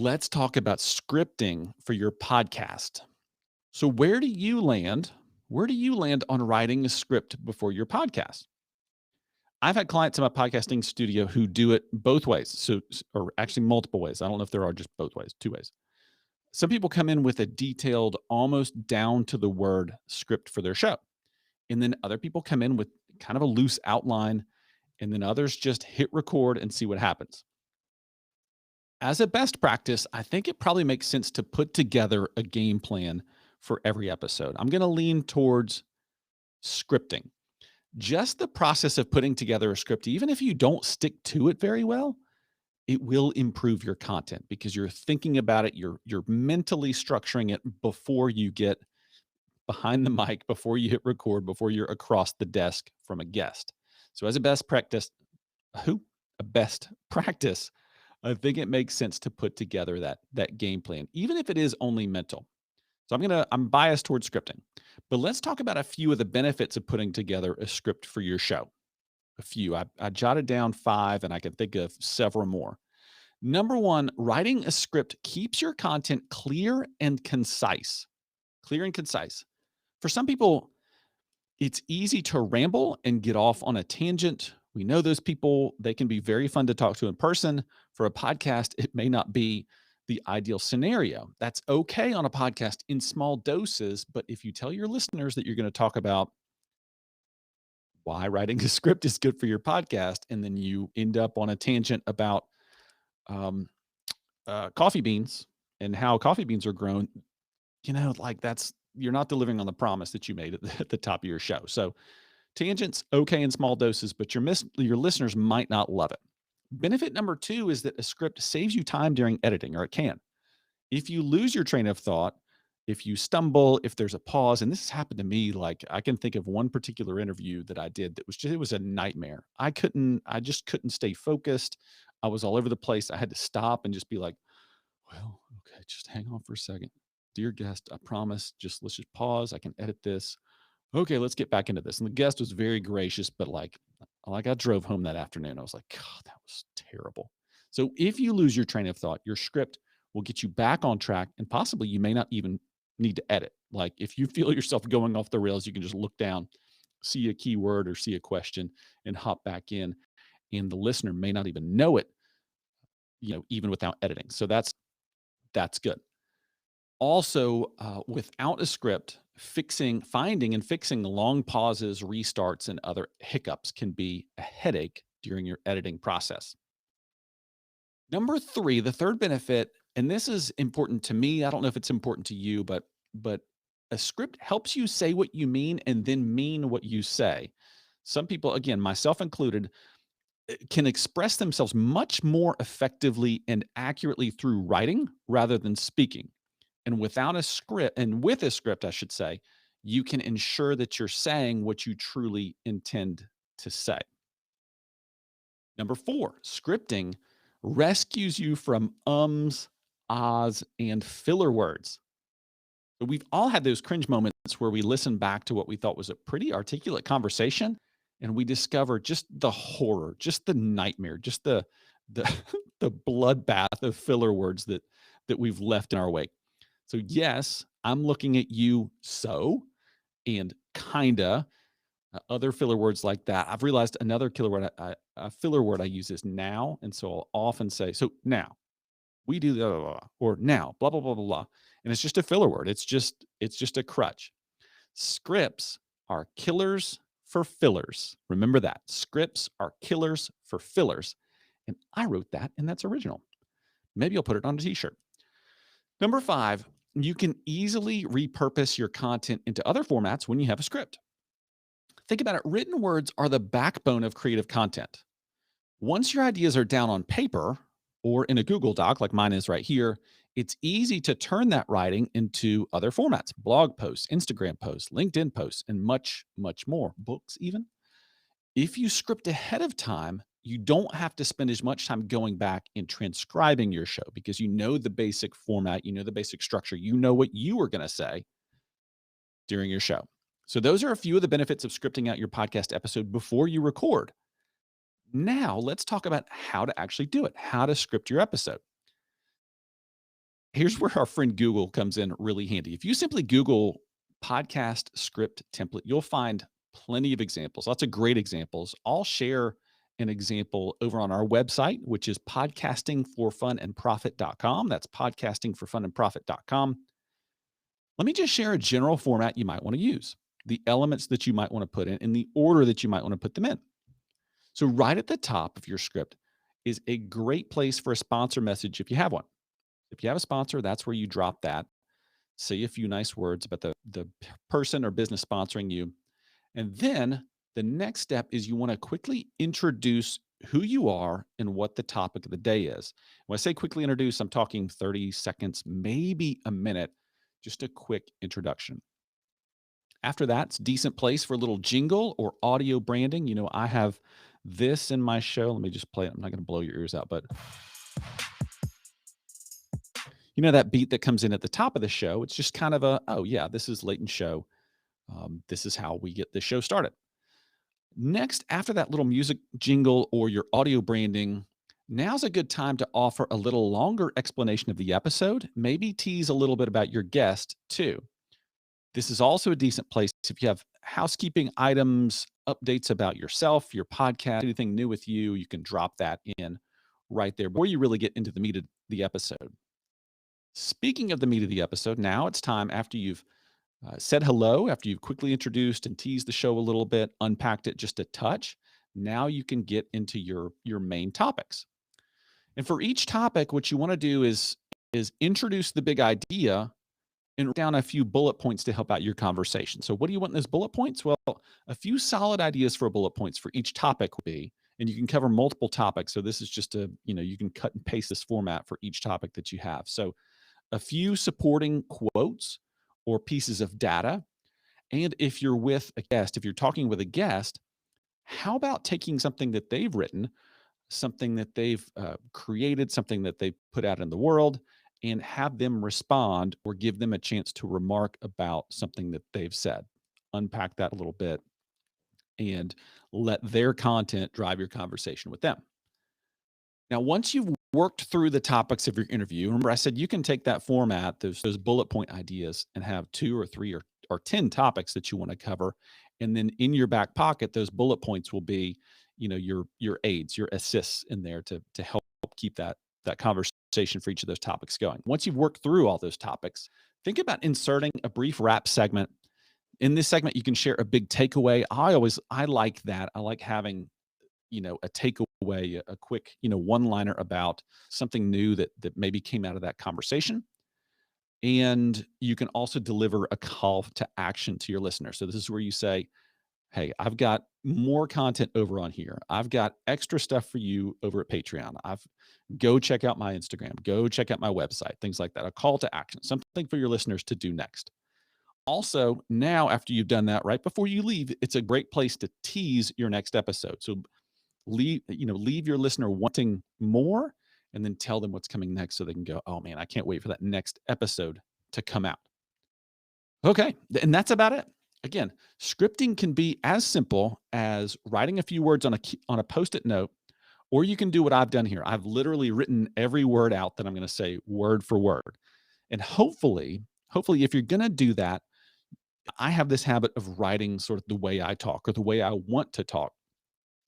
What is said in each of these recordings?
Let's talk about scripting for your podcast. So, where do you land? Where do you land on writing a script before your podcast? I've had clients in my podcasting studio who do it both ways. Or actually multiple ways. I don't know if there are just both ways, two ways. Some people come in with a detailed, almost down to the word script for their show. And then other people come in with kind of a loose outline. And then others just hit record and see what happens. As a best practice, I think it probably makes sense to put together a game plan for every episode. I'm going to lean towards scripting. Just the process of putting together a script, even if you don't stick to it very well, it will improve your content because you're thinking about it, you're mentally structuring it before you get behind the mic, before you hit record, before you're across the desk from a guest. So as a best practice, who a best practice, I think it makes sense to put together that game plan, even if it is only mental. So I'm biased towards scripting, but let's talk about a few of the benefits of putting together a script for your show. A few. I jotted down five, and I can think of several more. Number one, writing a script keeps your content clear and concise. Clear and concise. For some people, it's easy to ramble and get off on a tangent. We know those people, they can be very fun to talk to in person. For a podcast, it may not be the ideal scenario. That's okay on a podcast in small doses. But if you tell your listeners that you're going to talk about why writing a script is good for your podcast, and then you end up on a tangent about um, coffee beans and how coffee beans are grown, like you're not delivering on the promise that you made at the top of your show. So tangents, okay in small doses, but your listeners might not love it. Benefit number two is that a script saves you time during editing, or it can. If you lose your train of thought, if you stumble, if there's a pause, and this has happened to me, like I can think of one particular interview that I did that it was a nightmare. I just couldn't stay focused. I was all over the place. I had to stop and just be like, well, okay, just hang on for a second. Dear guest, I promise, let's just pause. I can edit this. Okay, let's get back into this. And the guest was very gracious, but like I drove home that afternoon. I was like, God, that was terrible. So if you lose your train of thought, your script will get you back on track, and possibly you may not even need to edit. Like if you feel yourself going off the rails, you can just look down, see a keyword or see a question, and hop back in. And the listener may not even know it, even without editing. So that's good. Also, without a script, finding and fixing long pauses, restarts, and other hiccups can be a headache during your editing process. Number three, the third benefit, and this is important to me. I don't know if it's important to you, but a script helps you say what you mean and then mean what you say. Some people, again, myself included, can express themselves much more effectively and accurately through writing rather than speaking. And with a script, I should say, you can ensure that you're saying what you truly intend to say. Number four, scripting rescues you from ums, ahs, and filler words. So we've all had those cringe moments where we listen back to what we thought was a pretty articulate conversation, and we discover just the horror, just the nightmare, just the the bloodbath of filler words that we've left in our wake. So yes, I'm looking at you and kinda, other filler words like that. I've realized another killer word a filler word I use is now, and so I'll often say, "So now we do blah, blah, blah," or "Now blah, blah, blah, blah, blah," and it's just a filler word. It's just a crutch. Scripts are killers for fillers. Remember that. Scripts are killers for fillers, and I wrote that, and that's original. Maybe I'll put it on a t-shirt. Number five, you can easily repurpose your content into other formats when you have a script. Think about it. Written words are the backbone of creative content. Once your ideas are down on paper or in a Google Doc, like mine is right here, it's easy to turn that writing into other formats: blog posts, Instagram posts, LinkedIn posts, and much, much more. Books, even. If you script ahead of time, you don't have to spend as much time going back and transcribing your show because you know the basic format, you know the basic structure, you know what you were going to say during your show. So, those are a few of the benefits of scripting out your podcast episode before you record. Now, let's talk about how to actually do it, how to script your episode. Here's where our friend Google comes in really handy. If you simply Google podcast script template, you'll find plenty of examples, lots of great examples. I'll share an example over on our website, which is podcastingforfunandprofit.com. That's podcastingforfunandprofit.com. Let me just share a general format you might want to use, the elements that you might want to put in the order that you might want to put them in. So, right at the top of your script is a great place for a sponsor message if you have one. If you have a sponsor, that's where you drop that. Say a few nice words about the person or business sponsoring you. And then the next step is you want to quickly introduce who you are and what the topic of the day is. When I say quickly introduce, I'm talking 30 seconds, maybe a minute, just a quick introduction. After that, it's a decent place for a little jingle or audio branding. You know, I have this in my show. Let me just play it. I'm not going to blow your ears out, but you know that beat that comes in at the top of the show? It's just kind of a, oh yeah, this is Leighton's show. This is how we get the show started. Next, after that little music jingle or your audio branding, now's a good time to offer a little longer explanation of the episode, maybe tease a little bit about your guest too. This is also a decent place if you have housekeeping items, updates about yourself, your podcast, anything new with you, you can drop that in right there before you really get into the meat of the episode. Speaking of the meat of the episode, now it's time after you've said hello, after you've quickly introduced and teased the show a little bit, unpacked it just a touch. Now you can get into your main topics. And for each topic, what you want to do is introduce the big idea and write down a few bullet points to help out your conversation. So what do you want in those bullet points? Well, a few solid ideas for bullet points for each topic will be, and you can cover multiple topics. So this is just you can cut and paste this format for each topic that you have. So a few supporting quotes or pieces of data. And if you're with a guest, if you're talking with a guest, how about taking something that they've written, something that they've created, something that they put out in the world, and have them respond or give them a chance to remark about something that they've said? Unpack that a little bit and let their content drive your conversation with them. Now, once you've worked through the topics of your interview, remember I said you can take that format, those bullet point ideas, and have 2 or 3 or 10 topics that you want to cover. And then in your back pocket, those bullet points will be, your aids, your assists in there to help keep that conversation for each of those topics going. Once you've worked through all those topics, think about inserting a brief wrap segment. In this segment, you can share a big takeaway. I like that. I like having a takeaway, a quick, one-liner about something new that maybe came out of that conversation. And you can also deliver a call to action to your listener. So this is where you say, hey, I've got more content over on here. I've got extra stuff for you over at Patreon. Go check out my Instagram, go check out my website, things like that. A call to action, something for your listeners to do next. Also, now after you've done that, right before you leave, it's a great place to tease your next episode. So leave your listener wanting more, and then tell them what's coming next so they can go, oh man, I can't wait for that next episode to come out. Okay, and that's about it. Again, scripting can be as simple as writing a few words on a post-it note, or you can do what I've done here. I've literally written every word out that I'm going to say word for word. And hopefully if you're going to do that, I have this habit of writing sort of the way I talk or the way I want to talk.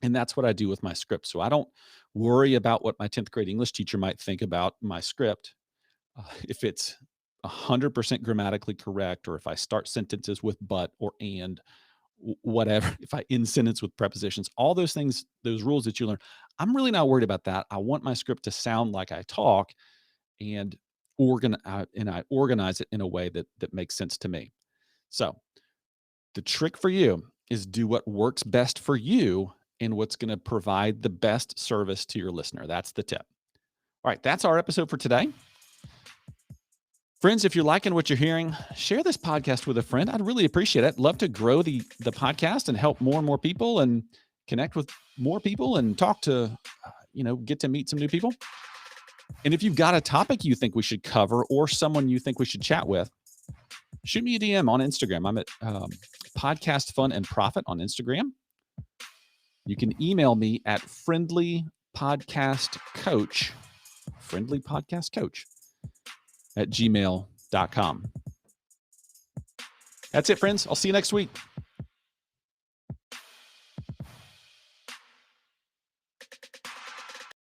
And that's what I do with my script. So I don't worry about what my 10th grade English teacher might think about my script. If it's 100% grammatically correct, or if I start sentences with but or and, whatever, if I end sentence with prepositions, all those things, those rules that you learn, I'm really not worried about that. I want my script to sound like I talk, and I organize it in a way that makes sense to me. So the trick for you is do what works best for you and what's going to provide the best service to your listener. That's the tip. All right, that's our episode for today. Friends, if you're liking what you're hearing, share this podcast with a friend. I'd really appreciate it. Love to grow the podcast and help more and more people and connect with more people and talk to, get to meet some new people. And if you've got a topic you think we should cover or someone you think we should chat with, shoot me a DM on Instagram. I'm at Podcast Fun and Profit on Instagram. You can email me at friendlypodcastcoach. gmail.com. That's it, friends. I'll see you next week.